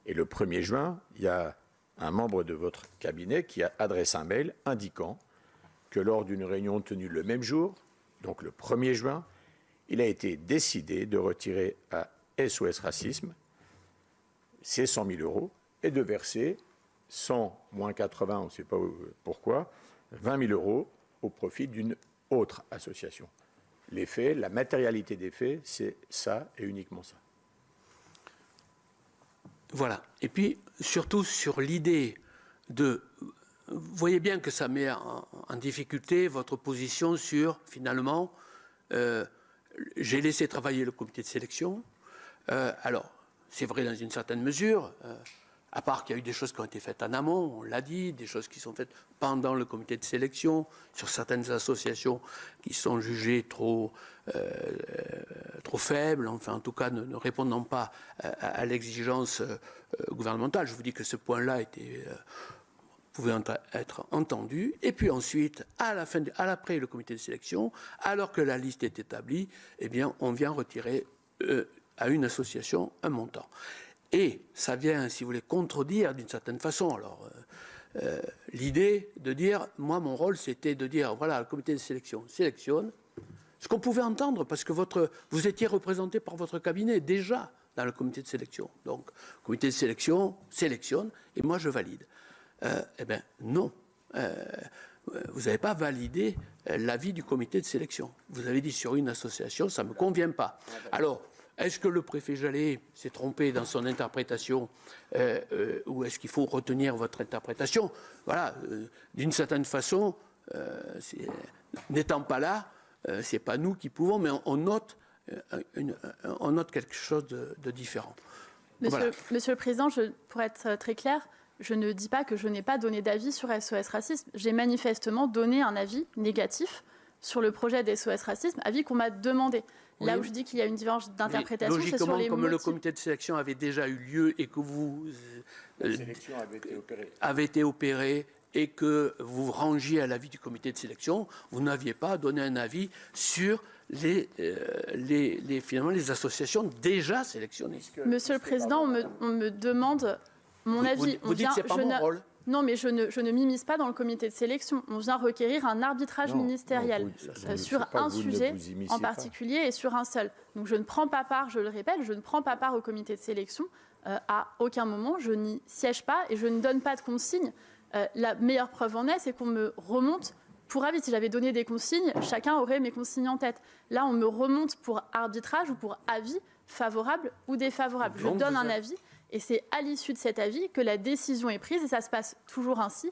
Et le 1er juin, il y a un membre de votre cabinet qui a adressé un mail indiquant que lors d'une réunion tenue le même jour, donc le 1er juin, il a été décidé de retirer à SOS Racisme ces 100 000 € et de verser 100 moins 80, on ne sait pas pourquoi, 20 000 € au profit d'une autre association. Les faits, la matérialité des faits, c'est ça et uniquement ça. Voilà. Et puis, surtout sur l'idée de... Vous voyez bien que ça met en difficulté votre position sur, finalement, j'ai laissé travailler le comité de sélection. Alors, c'est vrai dans une certaine mesure, à part qu'il y a eu des choses qui ont été faites en amont, on l'a dit, des choses qui sont faites pendant le comité de sélection, sur certaines associations qui sont jugées trop faibles, enfin en tout cas ne répondant pas à l'exigence gouvernementale. Je vous dis que ce point-là pouvait être entendu. Et puis ensuite, après le comité de sélection, alors que la liste est établie, eh bien, on vient retirer à une association un montant. Et ça vient, si vous voulez, contredire d'une certaine façon. Alors, l'idée de dire, moi, mon rôle, c'était de dire, voilà, le comité de sélection sélectionne. Ce qu'on pouvait entendre, parce que vous étiez représenté par votre cabinet déjà dans le comité de sélection. Donc, le comité de sélection sélectionne et moi, je valide. Eh bien, non. Vous n'avez pas validé l'avis du comité de sélection. Vous avez dit sur une association, ça ne me convient pas. Alors, est-ce que le préfet Jallet s'est trompé dans son interprétation ou est-ce qu'il faut retenir votre interprétation? Voilà, d'une certaine façon, n'étant pas là, ce n'est pas nous qui pouvons, mais on note quelque chose de différent. Monsieur le Président, pour être très clair, je ne dis pas que je n'ai pas donné d'avis sur SOS Racisme. J'ai manifestement donné un avis négatif sur le projet d'SOS Racisme, avis qu'on m'a demandé. Oui. Là où je dis qu'il y a une divergence d'interprétation, c'est sur les comme motifs. Le comité de sélection avait déjà eu lieu et que la sélection avait été opérée et que vous rangiez à l'avis du comité de sélection, vous n'aviez pas donné un avis sur finalement les associations déjà sélectionnées. Monsieur le Président, on me demande mon avis. Vous dites que ce n'est pas mon rôle. Non, mais je ne m'immisce pas dans le comité de sélection. On vient requérir un arbitrage ministériel sur un sujet en particulier et sur un seul. Donc je ne prends pas part, je le répète, je ne prends pas part au comité de sélection à aucun moment. Je n'y siège pas et je ne donne pas de consignes. La meilleure preuve en est, c'est qu'on me remonte pour avis. Si j'avais donné des consignes, chacun aurait mes consignes en tête. Là, on me remonte pour arbitrage ou pour avis favorable ou défavorable. Je donne un avis. Et c'est à l'issue de cet avis que la décision est prise, et ça se passe toujours ainsi,